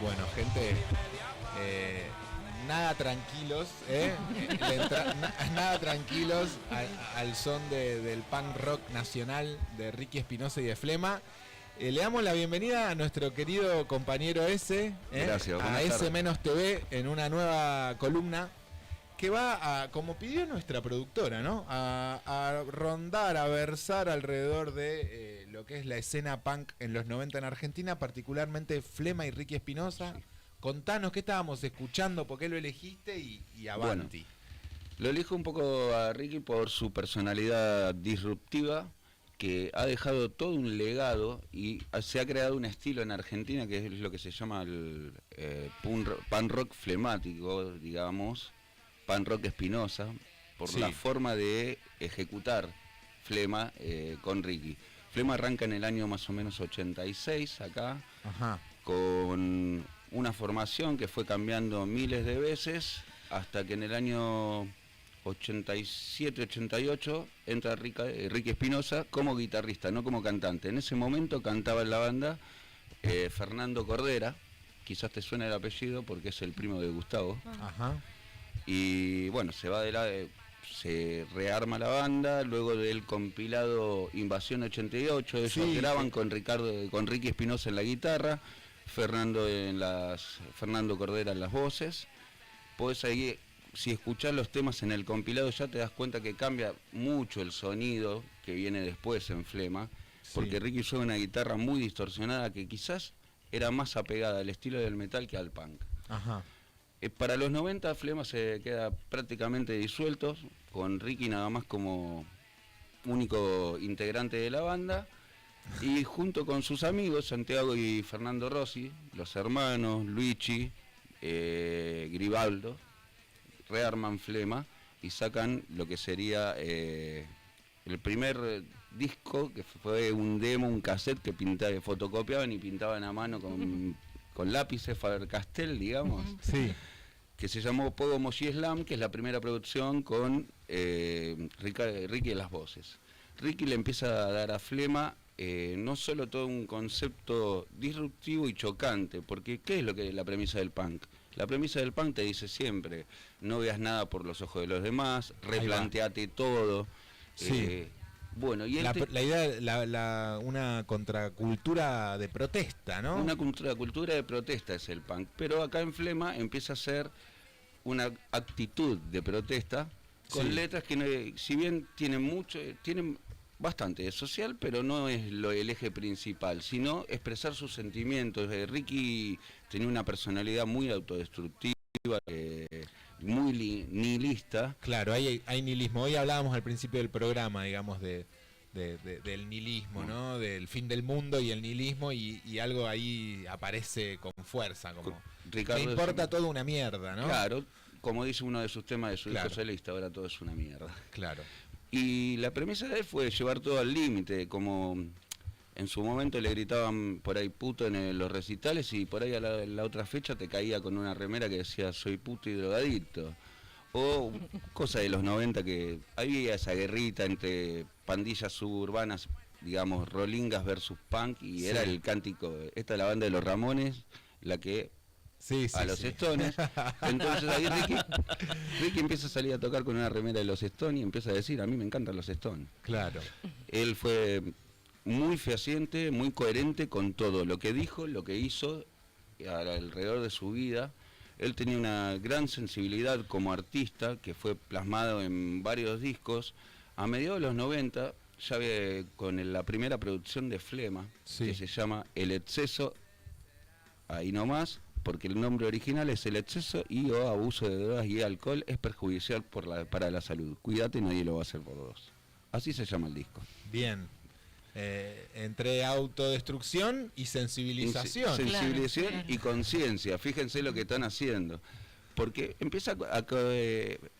Bueno, gente, nada tranquilos, nada tranquilos al son del punk rock nacional de Ricky Espinosa y de Flema. Le damos la bienvenida a nuestro querido compañero S, Gracias, a S-TV en una nueva columna que va a, como pidió nuestra productora, ¿no? A rondar, a versar alrededor de lo que es la escena punk en los 90 en Argentina, particularmente Flema y Ricky Espinosa. Sí. Contanos qué estábamos escuchando, por qué lo elegiste y avanti. Bueno, lo elijo un poco a Ricky por su personalidad disruptiva, que ha dejado todo un legado y se ha creado un estilo en Argentina que es lo que se llama el punk rock flemático, digamos, punk rock Espinosa, por la forma de ejecutar Flema con Ricky. Flema arranca en el año más o menos 86 acá, con una formación que fue cambiando miles de veces hasta que en el año 87-88 entra Ricky Espinosa como guitarrista, no como cantante. En ese momento cantaba en la banda Fernando Cordera, quizás te suene el apellido porque es el primo de Gustavo. Y bueno, se rearma la banda, luego del compilado Invasión 88, ellos graban con Ricky Espinosa en la guitarra, Fernando Cordera en las voces. Podés ahí, si escuchás los temas en el compilado, ya te das cuenta que cambia mucho el sonido que viene después en Flema, porque Ricky usó una guitarra muy distorsionada que quizás era más apegada al estilo del metal que al punk. Para los 90 Flema se queda prácticamente disuelto, con Ricky nada más como único integrante de la banda, y junto con sus amigos Santiago y Fernando Rossi, los hermanos Luigi, Gribaldo, rearman Flema y sacan lo que sería el primer disco, que fue un demo, un cassette que fotocopiaban y pintaban a mano con lápices Faber-Castell, digamos, que se llamó Pogo Moshi Slam, que es la primera producción con Ricky en las voces. Ricky le empieza a dar a Flema no solo todo un concepto disruptivo y chocante, porque ¿qué es lo que la premisa del punk? La premisa del punk te dice siempre, no veas nada por los ojos de los demás, replanteate todo. Bueno, y la idea, una contracultura de protesta, ¿no? Una contracultura de protesta es el punk, pero acá en Flema empieza a ser una actitud de protesta con letras que, si bien tienen bastante de social, pero no es el eje principal, sino expresar sus sentimientos. Ricky tenía una personalidad muy autodestructiva, muy nihilista. Claro, hay nihilismo. Hoy hablábamos al principio del programa, digamos, del nihilismo, ¿no? Del fin del mundo y el nihilismo, y algo ahí aparece con fuerza, como Ricardo, me importa todo una mierda, ¿no? Claro, como dice uno de sus temas de su disco solista, ahora todo es una mierda. Claro. Y la premisa de él fue llevar todo al límite, como en su momento le gritaban por ahí puto en los recitales, y por ahí a la otra fecha te caía con una remera que decía soy puto y drogadicto. O cosa de los 90, que había esa guerrita entre pandillas suburbanas, digamos, rolingas versus punk, y era el cántico, esta es la banda de los Ramones, la que a los Stones. Entonces ahí Ricky empieza a salir a tocar con una remera de los Stones y empieza a decir, a mí me encantan los Stones. Claro. Él fue muy fehaciente, muy coherente con todo lo que dijo, lo que hizo alrededor de su vida. Él tenía una gran sensibilidad como artista que fue plasmado en varios discos. A mediados de los 90, ya con la primera producción de Flema, que se llama El Exceso, ahí nomás, porque el nombre original es El Exceso y o abuso de drogas y alcohol es perjudicial para la salud. Cuídate, nadie lo va a hacer por vos. Así se llama el disco. Bien. Entre autodestrucción y sensibilización. Sensibilización y conciencia. Fíjense lo que están haciendo. Porque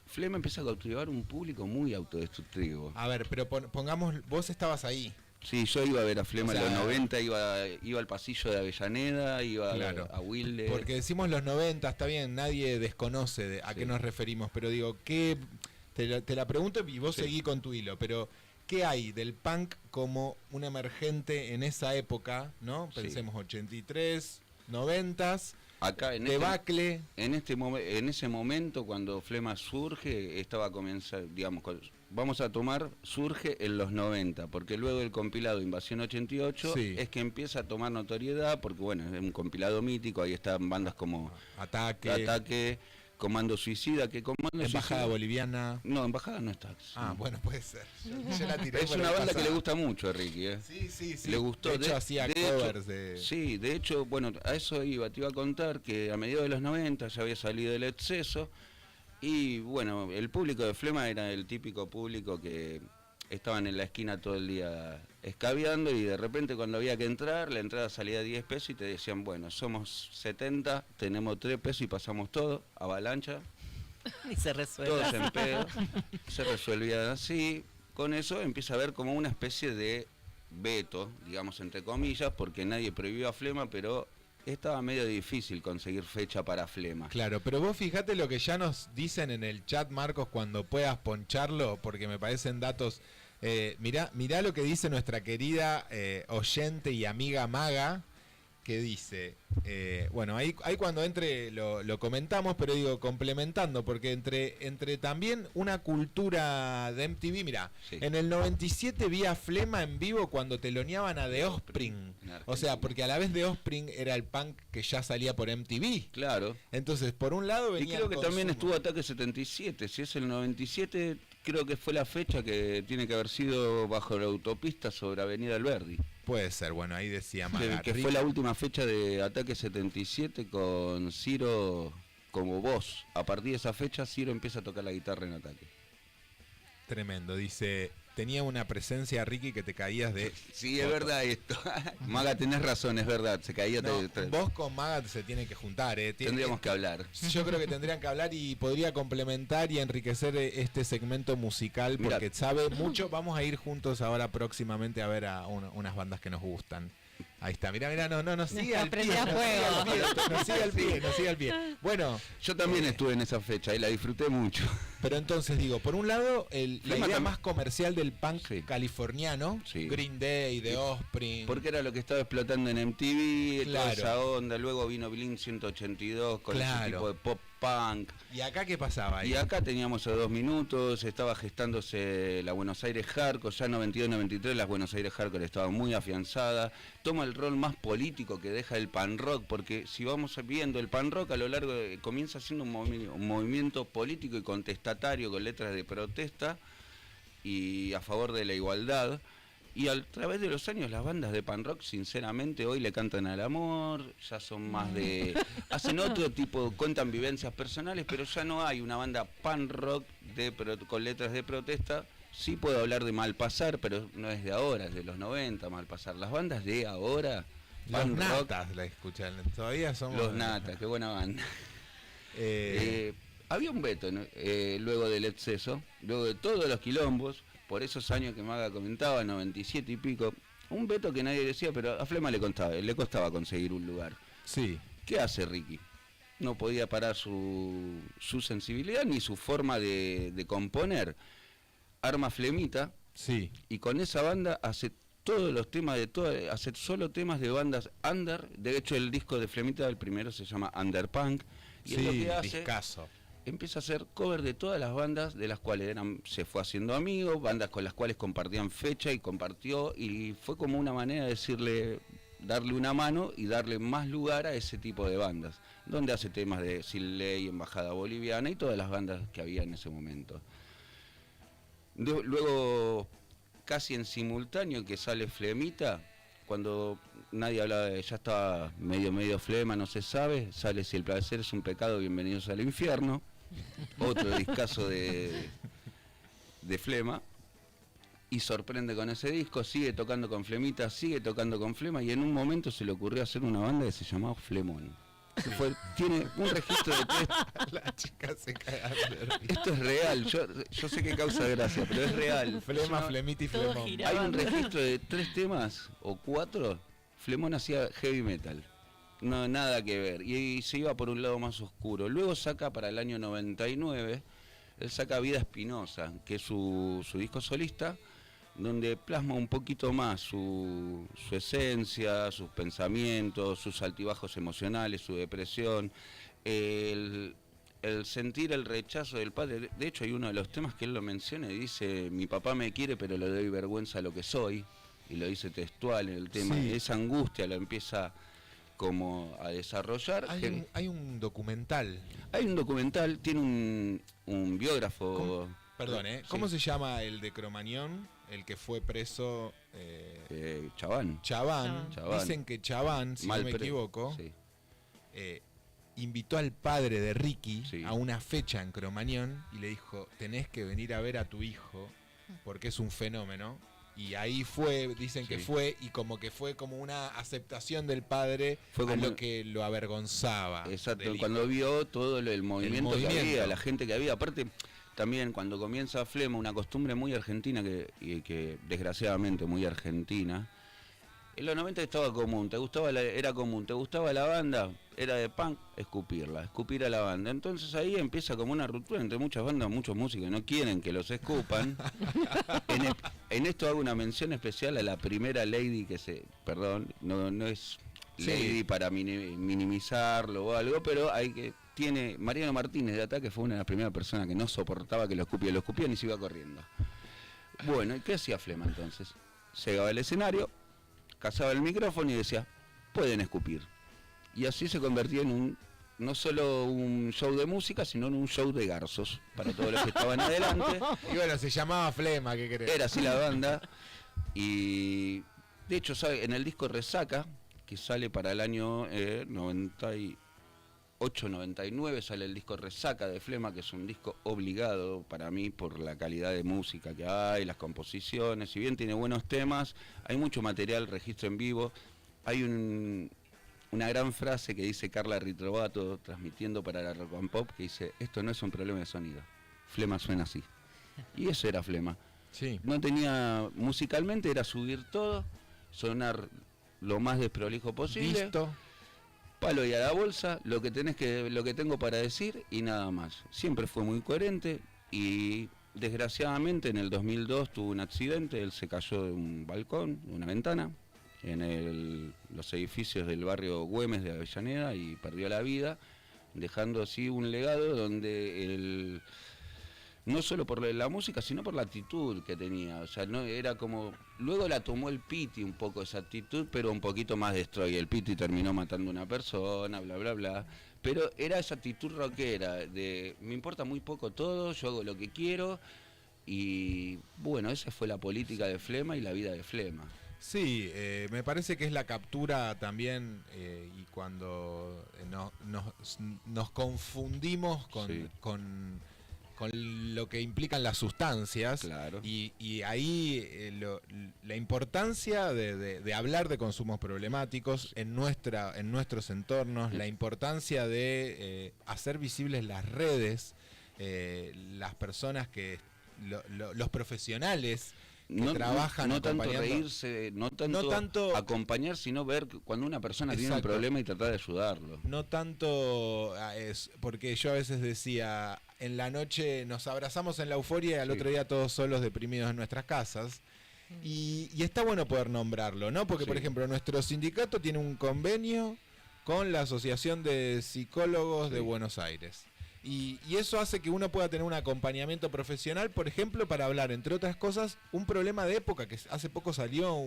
Flema empieza a cautivar un público muy autodestructivo. A ver, pero pongamos, vos estabas ahí. Sí, yo iba a ver a Flema en los 90, iba al pasillo de Avellaneda, iba a Wilde. Porque decimos los 90, está bien, nadie desconoce a qué nos referimos, pero digo, te la pregunto y vos seguí con tu hilo, pero ¿qué hay del punk como un emergente en esa época, ¿no? Pensemos 83, noventas, Acá en debacle. En ese momento, cuando Flema surge, estaba comenzando, digamos, vamos a tomar, surge en los 90, porque luego del compilado Invasión 88 es que empieza a tomar notoriedad, porque bueno, es un compilado mítico, ahí están bandas como Ataque, Comando Suicida, que Comando Embajada Suicida, Boliviana. No, Embajada no está. Ah, bueno, puede ser. Yo la tiré. Es una banda que le gusta mucho a Ricky, ¿eh? Sí. Le gustó. De hecho, hacía covers de... Sí, de hecho, bueno, a eso te iba a contar que a mediados de los 90 ya había salido El Exceso y, bueno, el público de Flema era el típico público que estaban en la esquina todo el día escabeando y de repente cuando había que entrar, la entrada salía a 10 pesos y te decían, bueno, somos 70, tenemos 3 pesos y pasamos todo, avalancha. Y se resuelve. Todos en pedo, se resolvía así. Con eso empieza a haber como una especie de veto, digamos entre comillas, porque nadie prohibió a Flema, pero estaba medio difícil conseguir fecha para Flema. Claro, pero vos fijate lo que ya nos dicen en el chat, Marcos, cuando puedas poncharlo, porque me parecen datos. Mirá lo que dice nuestra querida oyente y amiga Maga, que dice, bueno, ahí cuando entre lo comentamos, pero digo, complementando, porque entre también una cultura de MTV, mirá, en el 97 vi a Flema en vivo cuando teloneaban a The Offspring, o sea, porque a la vez The Offspring era el punk que ya salía por MTV. Claro. Entonces, por un lado venía... Y creo que también estuvo Ataque 77, si es el 97, creo que fue la fecha que tiene que haber sido bajo la autopista sobre Avenida Alberdi. Puede ser, bueno, ahí decía Maga. Que fue la última fecha de Ataque 77 con Ciro como voz. A partir de esa fecha, Ciro empieza a tocar la guitarra en Ataque. Tremendo, dice... Tenía una presencia, Ricky, que te caías de... Sí, es verdad esto. Maga, tenés razón, es verdad. Se caía... Vos con Maga se tienen que juntar, ¿eh? Tendríamos que hablar. Yo creo que tendrían que hablar y podría complementar y enriquecer este segmento musical porque Mirá, sabe mucho. Vamos a ir juntos ahora próximamente a ver a unas bandas que nos gustan. Ahí está, mirá, no sigue al pie. No sigue al pie. Bueno. Yo también estuve en esa fecha y la disfruté mucho. Pero entonces digo, por un lado, la idea más comercial del punk californiano, Green Day, The Offspring. Porque era lo que estaba explotando en MTV, toda esa onda. Luego vino Blink 182 con ese tipo de pop punk. ¿Y acá qué pasaba ahí? Y acá teníamos a 2 minutos, estaba gestándose la Buenos Aires Hardcore, ya 92-93 las Buenos Aires Hardcore estaban muy afianzadas. Toma el rol más político que deja el pan rock, porque si vamos viendo el pan rock a lo largo comienza siendo un movimiento político y contestatario con letras de protesta y a favor de la igualdad. Y a través de los años las bandas de pan rock, sinceramente, hoy le cantan al amor, ya son más de... hacen otro tipo, cuentan vivencias personales, pero ya no hay una banda pan rock con letras de protesta. Sí puedo hablar de Malpasar, pero no es de ahora, es de los 90, Malpasar. Las bandas de ahora... Los Natas la escuchan, todavía somos... Los Natas, qué buena banda. Había un veto luego del exceso, luego de todos los quilombos, por esos años que Maga comentaba, 97 y pico, un veto que nadie decía, pero a Flema le costaba conseguir un lugar. Sí. ¿Qué hace Ricky? No podía parar su sensibilidad ni su forma de componer. Arma Flemita, sí, y con esa banda hace todos los temas hace solo temas de bandas under. De hecho, el disco de Flemita, el primero, se llama Underpunk, y es lo que hace... Discazo. Empieza a hacer cover de todas las bandas de las cuales se fue haciendo amigo, bandas con las cuales compartían fecha y compartió, y fue como una manera de darle una mano y darle más lugar a ese tipo de bandas, donde hace temas de Sin Ley, Embajada Boliviana y todas las bandas que había en ese momento. Luego, casi en simultáneo que sale Flemita, cuando nadie hablaba ya estaba medio Flema, no se sabe, sale Si el placer es un pecado, bienvenidos al infierno. Otro discazo de Flema, y sorprende con ese disco, sigue tocando con Flemita, sigue tocando con Flema, y en un momento se le ocurrió hacer una banda que se llamaba Flemón. Tiene un registro de 3... La chica se caga. Esto es real, yo sé que causa gracia, pero es real. Flema, Flemita y Flemón. Hay un registro de 3 temas o 4. Flemón hacía heavy metal. No, nada que ver. Y se iba por un lado más oscuro. Luego saca para el año 99, él saca Vida Espinosa, que es su disco solista, donde plasma un poquito más su esencia, sus pensamientos, sus altibajos emocionales, su depresión, el sentir el rechazo del padre. De hecho, hay uno de los temas que él lo menciona y dice: mi papá me quiere, pero le doy vergüenza a lo que soy, y lo dice textual en el tema. Sí. Esa angustia lo empieza como a desarrollar. Hay un documental. Hay un documental, tiene un biógrafo. Perdón, Sí. ¿cómo se llama el de Cromañón? El que fue preso. Chaván. Chaván. Chaván. Dicen que Chaván, si no me equivoco, Sí. invitó al padre de Ricky Sí. a una fecha en Cromañón y le dijo: tenés que venir a ver a tu hijo porque es un fenómeno. Y ahí fue, dicen que Sí. fue, y como que fue como una aceptación del padre Fue a como- lo que lo avergonzaba. Exacto, del hijo. cuando vio todo el movimiento que movimiento. había, la gente que había. Aparte, también cuando comienza Flema, una costumbre muy argentina, que desgraciadamente muy argentina. En los 90 estaba común, era común, te gustaba la banda, era de punk, escupir a la banda. Entonces ahí empieza como una ruptura entre muchas bandas, muchos músicos que no quieren que los escupan. En esto hago una mención especial a la primera lady perdón, no es Sí. lady para minimizarlo o algo, pero tiene Mariano Martínez de Ataque, fue una de las primeras personas que no soportaba que lo escupían y se iba corriendo. Bueno, ¿y qué hacía Flema entonces? Llegaba al escenario, cazaba el micrófono y decía: pueden escupir. Y así se convertía en no solo un show de música, sino en un show de garzos para todos los que estaban adelante. Y bueno, se llamaba Flema, ¿qué querés? Era así la banda. Y de hecho, en el disco Resaca, que sale para el año 98-99, sale el disco Resaca de Flema, que es un disco obligado para mí por la calidad de música que hay, las composiciones. Si bien tiene buenos temas, hay mucho material, registro en vivo. Hay una gran frase que dice Carla Ritrovato, transmitiendo para la Rock and Pop, que dice: esto no es un problema de sonido, Flema suena así. Y eso era Flema. Sí. No tenía, musicalmente era subir todo, sonar lo más desprolijo posible, Listo. palo y a la bolsa, lo que tengo para decir y nada más. Siempre fue muy coherente y desgraciadamente en el 2002 tuvo un accidente. Él se cayó de un balcón, de una ventana, en los edificios del barrio Güemes de Avellaneda, y perdió la vida, dejando así un legado donde no solo por la música, sino por la actitud que tenía. O sea, no era como... Luego la tomó el Piti un poco esa actitud, pero un poquito más destroy. El Piti terminó matando a una persona, bla, bla, bla. Pero era esa actitud rockera, de me importa muy poco todo, yo hago lo que quiero. Y bueno, esa fue la política de Flema y la vida de Flema. Sí, me parece que es la captura también, y cuando nos confundimos Sí. con lo que implican las sustancias. Claro. Y ahí la importancia de hablar de consumos problemáticos en nuestros entornos, la importancia de hacer visibles las redes, las personas los profesionales que trabajan no tanto acompañando. reírse, no tanto acompañar, sino ver cuando una persona tiene un Exacto. problema y tratar de ayudarlo. No tanto porque yo a veces decía, en la noche nos abrazamos en la euforia y al Sí. otro día todos solos deprimidos en nuestras casas. Y está bueno poder nombrarlo, ¿no? Porque, Sí. por ejemplo, nuestro sindicato tiene un convenio con la Asociación de Psicólogos de Sí. Buenos Aires. Y eso hace que uno pueda tener un acompañamiento profesional, por ejemplo, para hablar, entre otras cosas, un problema de época, que hace poco salieron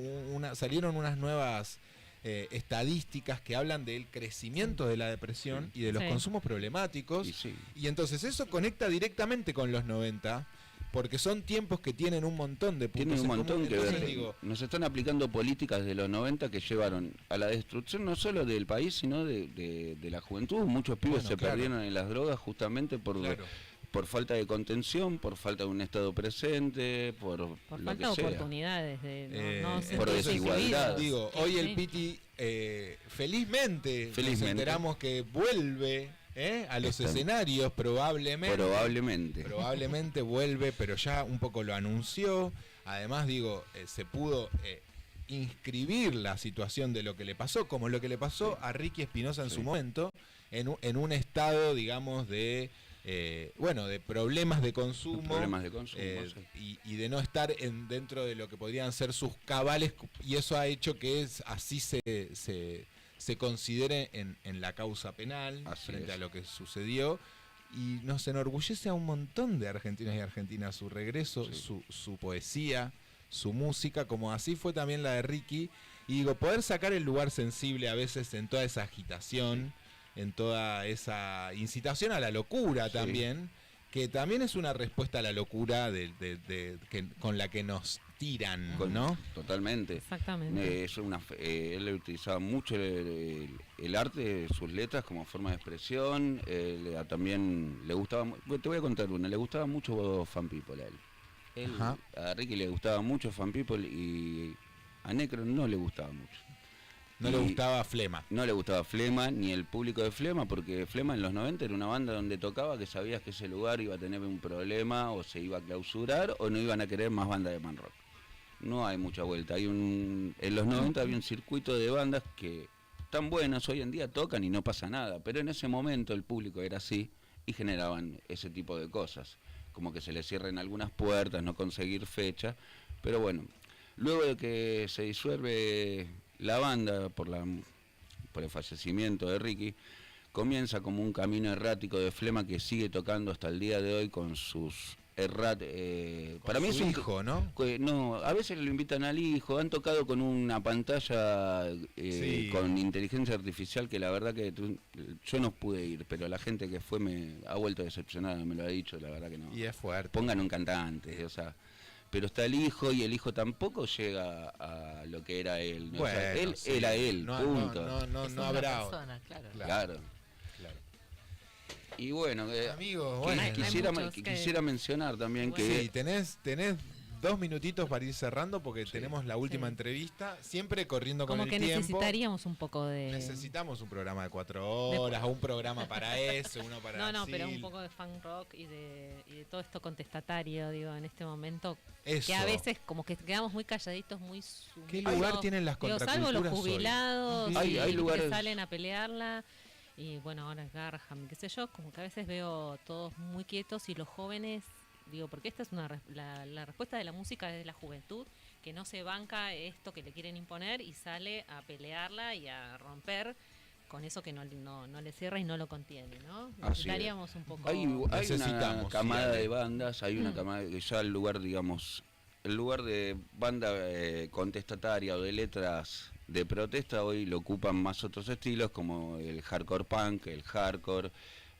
unas nuevas estadísticas que hablan del crecimiento de la depresión y de los Sí. consumos problemáticos. Y sí. Y entonces eso conecta directamente con los 90, porque son tiempos que tienen un montón de puntos Tiene un en montón común. que Entonces ver. digo, Nos están aplicando políticas de los 90 que llevaron a la destrucción no solo del país, sino de la juventud. Muchos pibes Bueno, se claro. perdieron en las drogas justamente claro. por falta de contención, por falta de un estado presente, por Por lo falta que de sea. oportunidades, de no Por sentirse desigualdad. incluidos. Digo, Sí, hoy sí. el Piti, felizmente nos Felizmente. enteramos que vuelve a los Está. escenarios, probablemente vuelve, pero ya un poco lo anunció. Además, digo, se pudo inscribir la situación de lo que le pasó, como lo que le pasó a Ricky Espinosa en Sí. su momento, en un estado, digamos, de bueno, de problemas de consumo, Sí. y de no estar dentro de lo que podrían ser sus cabales, y eso ha hecho que así se considere en la causa penal frente a lo que sucedió. Y nos enorgullece a un montón de argentinos y argentinas su regreso, su poesía, su música, como así fue también la de Ricky. Y digo, poder sacar el lugar sensible a veces en toda esa agitación, en toda esa incitación a la locura también, que también es una respuesta a la locura con la que nos tiran, ¿no? Totalmente. Exactamente. Él utilizaba mucho el arte, sus letras como forma de expresión. También le gustaba, te voy a contar una, le gustaba mucho Fan People a él. A Ricky le gustaba mucho Fan People y a Necro no le gustaba mucho. No le gustaba Flema. No le gustaba Flema, ni el público de Flema, porque Flema en los 90 era una banda donde tocaba que sabías que ese lugar iba a tener un problema, o se iba a clausurar, o no iban a querer más bandas de man rock. No hay mucha vuelta. En los 90 había un circuito de bandas que tan buenas, hoy en día tocan y no pasa nada, pero en ese momento el público era así y generaban ese tipo de cosas, como que se les cierren algunas puertas, no conseguir fecha, pero bueno, luego de que se disuelve la banda por el fallecimiento de Ricky, comienza como un camino errático de Flema que sigue tocando hasta el día de hoy con sus para mí es un hijo, ¿no? No, a veces lo invitan al hijo, han tocado con una pantalla con inteligencia artificial que la verdad que yo no pude ir, pero la gente que fue me ha vuelto decepcionada, me lo ha dicho, la verdad que no. Y es fuerte. Pongan un cantante, o sea, pero está el hijo y el hijo tampoco llega a lo que era él. ¿no? Bueno, o sea, él era él, punto. No habrá persona, claro. Y bueno, amigos, bueno, quisiera mencionar también que... Sí, tenés 2 minutitos para ir cerrando porque tenemos la última entrevista, siempre corriendo con el tiempo. Como que necesitaríamos un poco de... Necesitamos un programa de 4 horas, o un programa para eso, uno para... No, pero un poco de fan rock y de todo esto contestatario, digo, en este momento. Eso. Que a veces como que quedamos muy calladitos, muy sumidos. ¿Qué lugar tienen las contraculturas salvo los jubilados, hay lugares... que salen a pelearla. Y bueno, ahora es Garham, qué sé yo, como que a veces veo todos muy quietos y los jóvenes, digo, porque esta es la respuesta de la música es de la juventud, que no se banca esto que le quieren imponer y sale a pelearla y a romper con eso que no le cierra y no lo contiene, ¿no? Necesitaríamos un poco... Hay una camada de bandas, hay una camada que ya el lugar de banda contestataria o de letras de protesta hoy lo ocupan más otros estilos como el hardcore punk, el hardcore.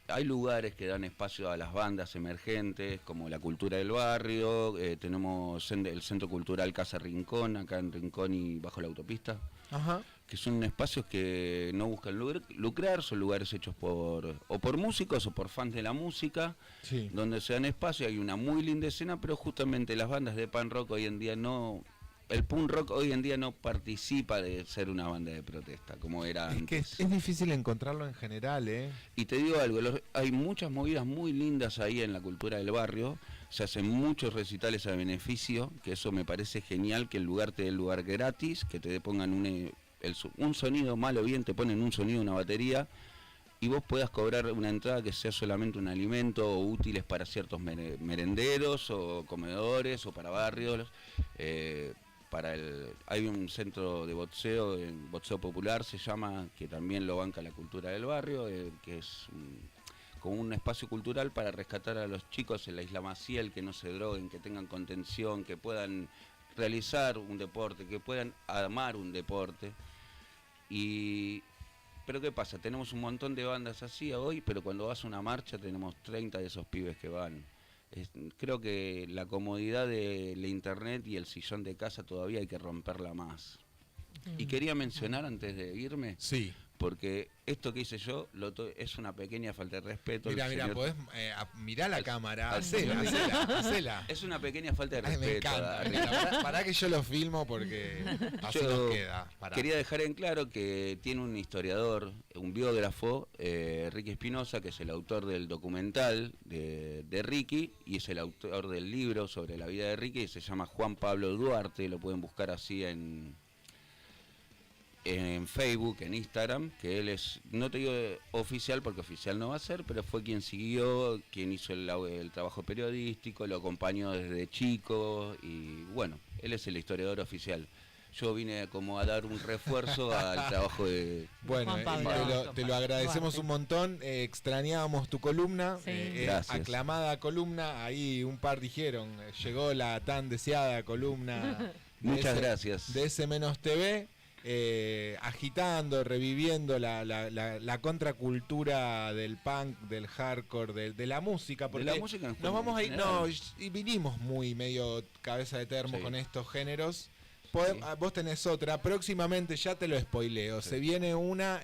Hay lugares que dan espacio a las bandas emergentes como la cultura del barrio. Tenemos el Centro Cultural Casa Rincón, acá en Rincón y bajo la autopista. Ajá. Que son espacios que no buscan lucrar, son lugares hechos por músicos o por fans de la música, donde se dan espacio. Hay una muy linda escena, pero justamente las bandas de punk rock hoy en día el punk rock hoy en día no participa de ser una banda de protesta como era antes. Que es difícil encontrarlo en general, ¿eh? Y te digo algo, hay muchas movidas muy lindas ahí en la cultura del barrio, se hacen muchos recitales a beneficio, que eso me parece genial, que el lugar te dé el lugar gratis, que te pongan un sonido, mal o bien te ponen un sonido, una batería, y vos puedas cobrar una entrada que sea solamente un alimento o útiles para ciertos merenderos o comedores o para barrios. Hay un centro de boxeo, boxeo popular se llama, que también lo banca la cultura del barrio, que es como un espacio cultural para rescatar a los chicos en la Isla Maciel, que no se droguen, que tengan contención, que puedan realizar un deporte, que puedan amar un deporte. Pero ¿qué pasa? Tenemos un montón de bandas así hoy, pero cuando vas a una marcha tenemos 30 de esos pibes que van. Creo que la comodidad de la internet y el sillón de casa todavía hay que romperla más. Y quería mencionar antes de irme, porque esto que hice yo es una pequeña falta de respeto. Mira, podés mirá la cámara, hacela. Es una pequeña falta de respeto. Me encanta. Pará que yo lo filmo porque así nos queda. Quería dejar en claro que tiene un historiador, un biógrafo, Ricky Espinosa, que es el autor del documental de Ricky y es el autor del libro sobre la vida de Ricky, y se llama Juan Pablo Duarte, lo pueden buscar así en en Facebook, en Instagram, que él es, no te digo oficial porque oficial no va a ser, pero fue quien siguió, quien hizo el trabajo periodístico, lo acompañó desde chico y bueno, él es el historiador oficial. Yo vine como a dar un refuerzo al trabajo de... Bueno, Juan Pablo. te lo agradecemos un montón. Extrañábamos tu columna, Sí. Gracias. aclamada columna. Ahí un par dijeron, llegó la tan deseada columna. Muchas gracias. De ese Menos TV, agitando, reviviendo la contracultura del punk, del hardcore, de la música. Porque De la música en nos vamos a ir, general. y vinimos muy medio cabeza de termo Sí. con estos géneros. Sí. Vos tenés otra, próximamente ya te lo spoileo. Sí. Se viene una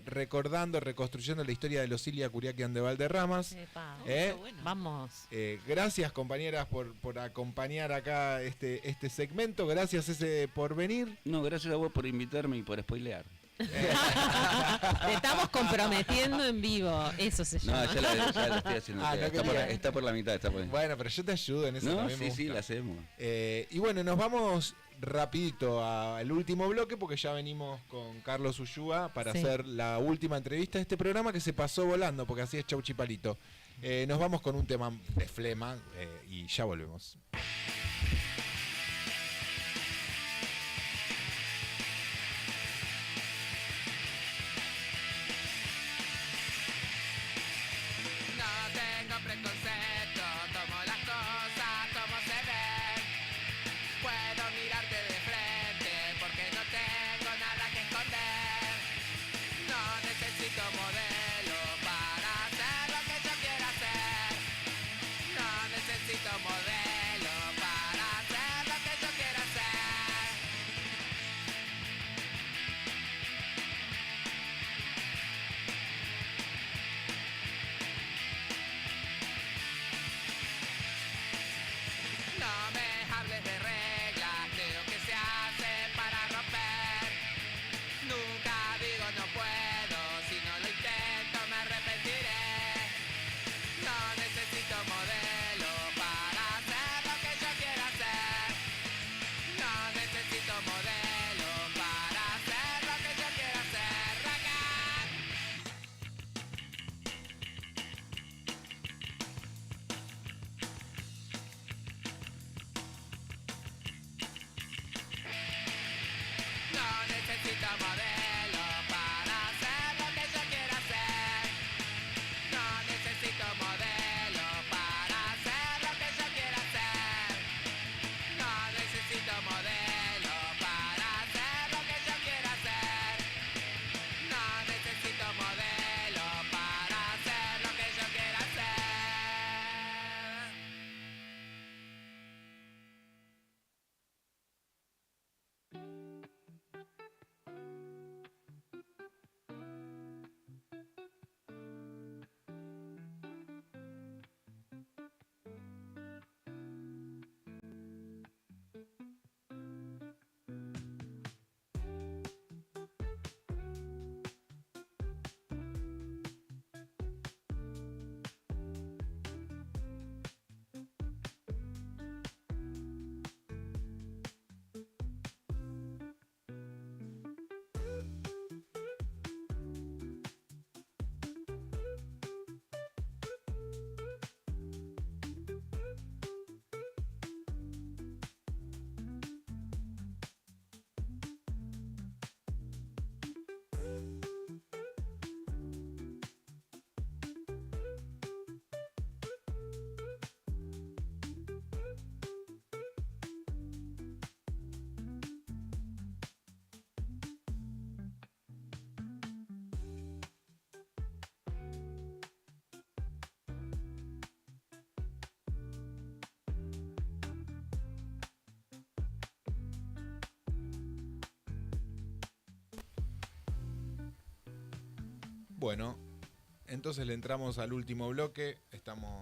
reconstruyendo la historia de los Ilia Curiaquian de Valderramas. Epa. ¿Eh? Vamos. Gracias compañeras por acompañar acá este segmento. Gracias ese por venir. No, gracias a vos por invitarme y por spoilear. Te estamos comprometiendo en vivo. Eso se llama. No, ya la estoy haciendo. Ah, no está, quería. está por la mitad. Está por... Bueno, pero yo te ayudo en eso. No, también me sí, gusta. la hacemos. Y bueno, nos vamos rapidito al último bloque porque ya venimos con Carlos Ullúa para Sí. hacer la última entrevista de este programa que se pasó volando porque así es Chau Chipalito. Nos vamos con un tema de flema y ya volvemos. No tengo preconcepto, tomo las cosas como se ven. Puedo mirarte de frente porque no tengo nada que esconder. No necesito modelo para hacer lo que yo quiero hacer. No necesito modelo para hacer lo que yo quiero hacer. No me hables de reglas, creo que se hace para romper. Nunca digo no puedo, si no lo intento me arrepentiré. No necesito modelo para hacer lo que yo quiero hacer. No necesito modelo para hacer lo que yo quiero hacer. Ragán. No necesito modelo para hacer lo que yo quiero hacer. No necesito modelo para hacer lo que yo quiero hacer. No necesito modelo para hacer lo que yo quiero hacer. No necesito modelo para hacer lo que yo quiero hacer. Bueno, entonces le entramos al último bloque. Estamos